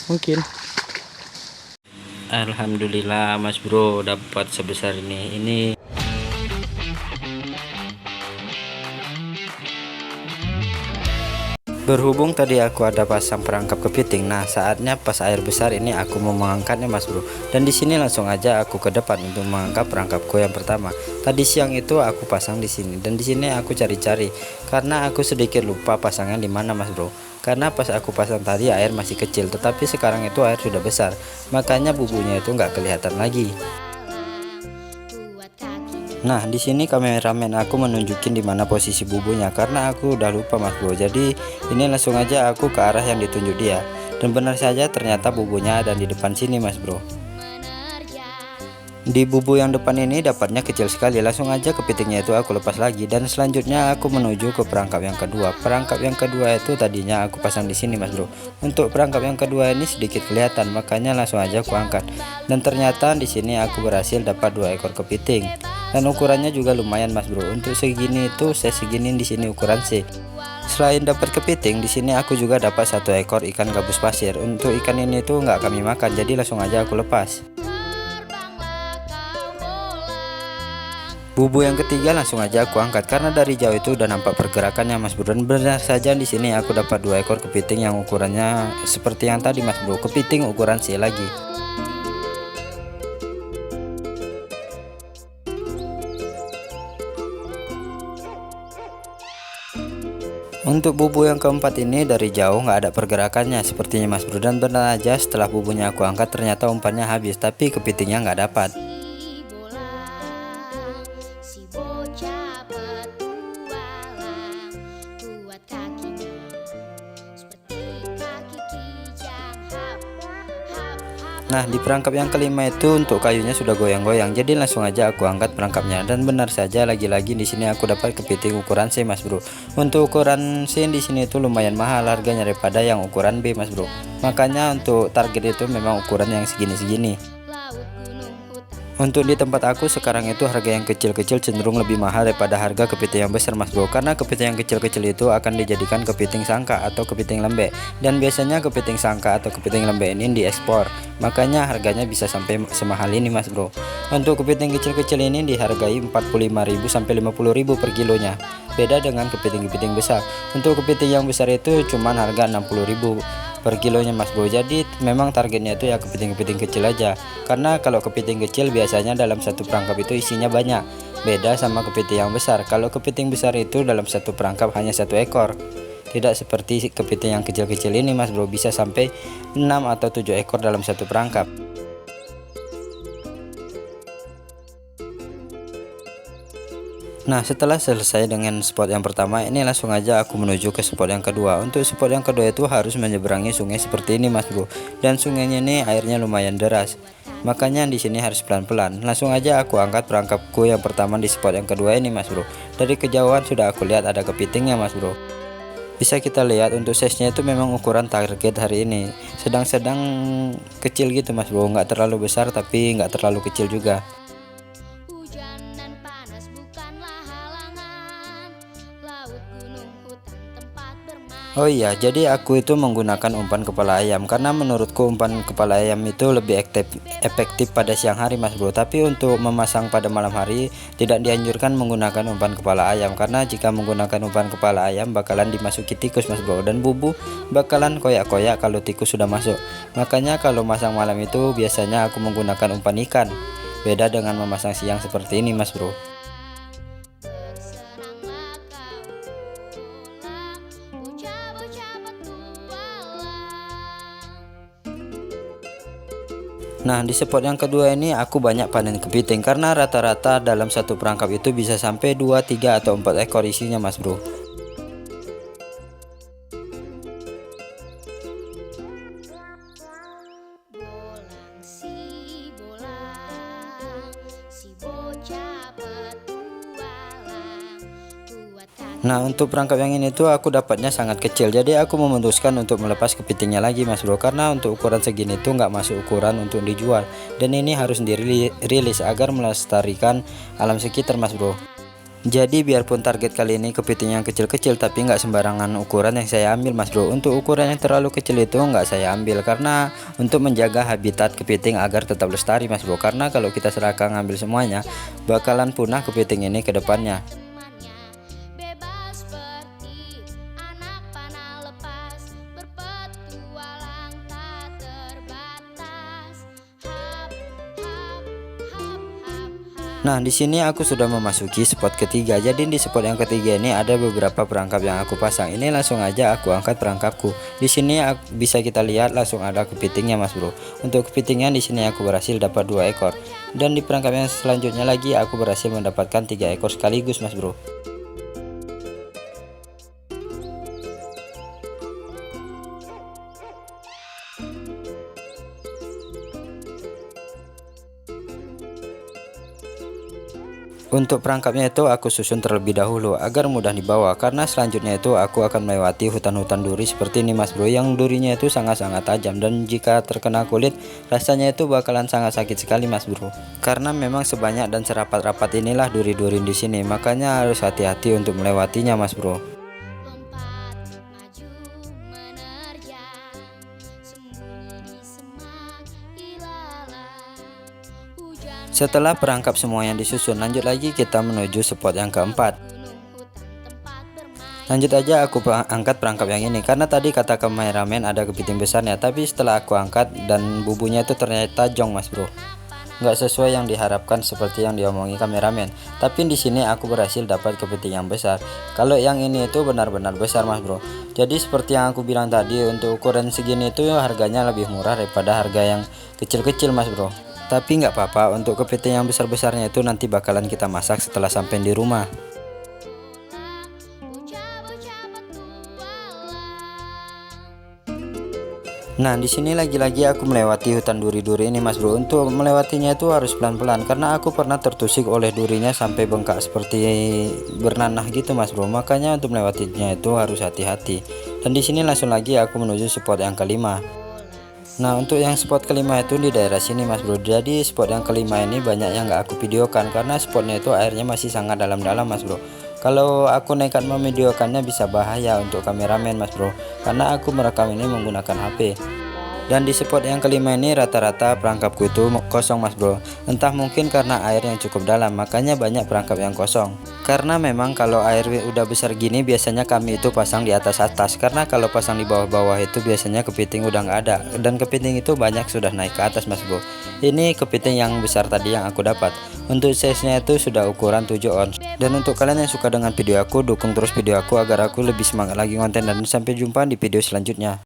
mungkin. Alhamdulillah Mas Bro dapat sebesar ini. Berhubung tadi aku ada pasang perangkap kepiting, nah saatnya pas air besar ini aku mau mengangkatnya Mas Bro. Dan di sini langsung aja aku ke depan untuk mengangkat perangkapku yang pertama. Tadi siang itu aku pasang di sini dan di sini aku cari-cari karena aku sedikit lupa pasangnya di mana Mas Bro. Karena pas aku pasang tadi air masih kecil, tetapi sekarang itu air sudah besar, makanya bubunya itu nggak kelihatan lagi. Nah, di sini kameramen aku menunjukin di mana posisi bubunya karena aku udah lupa Mas Bro. Jadi ini langsung aja aku ke arah yang ditunjuk dia. Dan benar saja ternyata bubunya ada di depan sini Mas Bro. Di bubu yang depan ini dapatnya kecil sekali, langsung aja kepitingnya itu aku lepas lagi dan selanjutnya aku menuju ke perangkap yang kedua. Perangkap yang kedua itu tadinya aku pasang di sini Mas Bro. Untuk perangkap yang kedua ini sedikit kelihatan, makanya langsung aja aku angkat. Dan ternyata di sini aku berhasil dapat 2 ekor kepiting. Dan ukurannya juga lumayan Mas Bro. Untuk segini itu saya segini di sini ukuran C. Selain dapat kepiting, di sini aku juga dapat 1 ekor ikan gabus pasir. Untuk ikan ini tuh nggak kami makan, jadi langsung aja aku lepas. Bubu yang ketiga langsung aja aku angkat karena dari jauh itu udah nampak pergerakannya Mas Bro. Dan benar saja di sini aku dapat 2 ekor kepiting yang ukurannya seperti yang tadi Mas Bro, kepiting ukuran C lagi. Untuk bubu yang keempat ini dari jauh nggak ada pergerakannya sepertinya Mas Bro, dan benar aja setelah bubunya aku angkat ternyata umpannya habis tapi kepitingnya nggak dapat. Nah, di perangkap yang kelima itu untuk kayunya sudah goyang-goyang, jadi langsung aja aku angkat perangkapnya. Dan benar saja lagi-lagi di sini aku dapat kepiting ukuran C Mas Bro. Untuk ukuran C di sini itu lumayan mahal harganya daripada yang ukuran B Mas Bro. Makanya untuk target itu memang ukuran yang segini-segini. Untuk di tempat aku sekarang itu harga yang kecil-kecil cenderung lebih mahal daripada harga kepiting yang besar Mas Bro. Karena kepiting yang kecil-kecil itu akan dijadikan kepiting sangka atau kepiting lembek. Dan biasanya kepiting sangka atau kepiting lembek ini diekspor. Makanya harganya bisa sampai semahal ini Mas Bro. Untuk kepiting kecil-kecil ini dihargai 45.000 sampai 50.000 per kilonya. Beda dengan kepiting-kepiting besar. Untuk kepiting yang besar itu cuman harga 60.000 per kilonya Mas Bro. Jadi memang targetnya itu ya kepiting-kepiting kecil aja. Karena kalau kepiting kecil biasanya dalam satu perangkap itu isinya banyak. Beda sama kepiting yang besar. Kalau kepiting besar itu dalam satu perangkap hanya 1 ekor. Tidak seperti kepiting yang kecil-kecil ini Mas Bro, bisa sampai 6 atau 7 ekor dalam satu perangkap. Nah, setelah selesai dengan spot yang pertama ini langsung aja aku menuju ke spot yang kedua. Untuk spot yang kedua itu harus menyeberangi sungai seperti ini Mas Bro. Dan sungainya ini airnya lumayan deras. Makanya di sini harus pelan-pelan. Langsung aja aku angkat perangkapku yang pertama di spot yang kedua ini Mas Bro. Dari kejauhan sudah aku lihat ada kepitingnya Mas Bro. Bisa kita lihat untuk size-nya itu memang ukuran target hari ini. Sedang-sedang kecil gitu Mas Bro, nggak terlalu besar tapi nggak terlalu kecil juga. Oh iya, jadi aku itu menggunakan umpan kepala ayam karena menurutku umpan kepala ayam itu lebih efektif pada siang hari Mas Bro. Tapi untuk memasang pada malam hari tidak dianjurkan menggunakan umpan kepala ayam karena jika menggunakan umpan kepala ayam bakalan dimasuki tikus Mas Bro, dan bubu bakalan koyak-koyak kalau tikus sudah masuk. Makanya kalau masang malam itu biasanya aku menggunakan umpan ikan. Beda dengan memasang siang seperti ini Mas Bro. Nah, di spot yang kedua ini aku banyak panen kepiting karena rata-rata dalam satu perangkap itu bisa sampai 2, 3 atau 4 ekor isinya Mas Bro. Nah, untuk perangkap yang ini tuh aku dapatnya sangat kecil, jadi aku memutuskan untuk melepas kepitingnya lagi Mas Bro, karena untuk ukuran segini tuh nggak masuk ukuran untuk dijual, dan ini harus dirilis agar melestarikan alam sekitar Mas Bro. Jadi biarpun target kali ini kepiting yang kecil-kecil, tapi nggak sembarangan ukuran yang saya ambil mas bro. Untuk ukuran yang terlalu kecil itu nggak saya ambil, karena untuk menjaga habitat kepiting agar tetap lestari mas bro. Karena kalau kita serahkan ngambil semuanya, bakalan punah kepiting ini ke depannya. Nah, di sini aku sudah memasuki spot ketiga. Jadi di spot yang ketiga ini ada beberapa perangkap yang aku pasang. Ini langsung aja aku angkat perangkapku. Di sini bisa kita lihat langsung ada kepitingnya mas bro. Untuk kepitingnya di sini aku berhasil dapat 2 ekor. Dan di perangkap yang selanjutnya lagi aku berhasil mendapatkan 3 ekor sekaligus mas bro. Untuk perangkapnya itu aku susun terlebih dahulu agar mudah dibawa, karena selanjutnya itu aku akan melewati hutan-hutan duri seperti ini mas bro, yang durinya itu sangat-sangat tajam dan jika terkena kulit rasanya itu bakalan sangat sakit sekali mas bro. Karena memang sebanyak dan serapat-rapat inilah duri-duri di sini, makanya harus hati-hati untuk melewatinya mas bro. Setelah perangkap semua yang disusun, lanjut lagi kita menuju spot yang keempat. Lanjut aja aku angkat perangkap yang ini, karena tadi kata kameramen ada kepiting besarnya, tapi setelah aku angkat dan bubunya itu ternyata jong mas bro, nggak sesuai yang diharapkan seperti yang diomongi kameramen. Tapi di sini aku berhasil dapat kepiting yang besar. Kalau yang ini itu benar-benar besar mas bro. Jadi seperti yang aku bilang tadi, untuk ukuran segini itu harganya lebih murah daripada harga yang kecil-kecil mas bro. Tapi nggak apa-apa, untuk kepiting yang besar-besarnya itu nanti bakalan kita masak setelah sampai di rumah. Nah, di sini lagi-lagi aku melewati hutan duri-duri ini mas bro. Untuk melewatinya itu harus pelan-pelan, karena aku pernah tertusuk oleh durinya sampai bengkak seperti bernanah gitu mas bro. Makanya untuk melewatinya itu harus hati-hati. Dan di sini langsung lagi aku menuju spot yang kelima. Nah, untuk yang spot kelima itu di daerah sini mas bro. Jadi spot yang kelima ini banyak yang nggak aku videokan, karena spotnya itu airnya masih sangat dalam-dalam mas bro. Kalau aku nekat memvideokannya bisa bahaya untuk kameramen mas bro, karena aku merekam ini menggunakan HP. Dan di spot yang kelima ini rata-rata perangkapku itu kosong mas bro. Entah mungkin karena air yang cukup dalam, makanya banyak perangkap yang kosong. Karena memang kalau air udah besar gini biasanya kami itu pasang di atas-atas, karena kalau pasang di bawah-bawah itu biasanya kepiting udah nggak ada. Dan kepiting itu banyak sudah naik ke atas mas bro. Ini kepiting yang besar tadi yang aku dapat. Untuk size-nya itu sudah ukuran 7 ons. Dan untuk kalian yang suka dengan video aku, dukung terus video aku agar aku lebih semangat lagi konten. Dan sampai jumpa di video selanjutnya.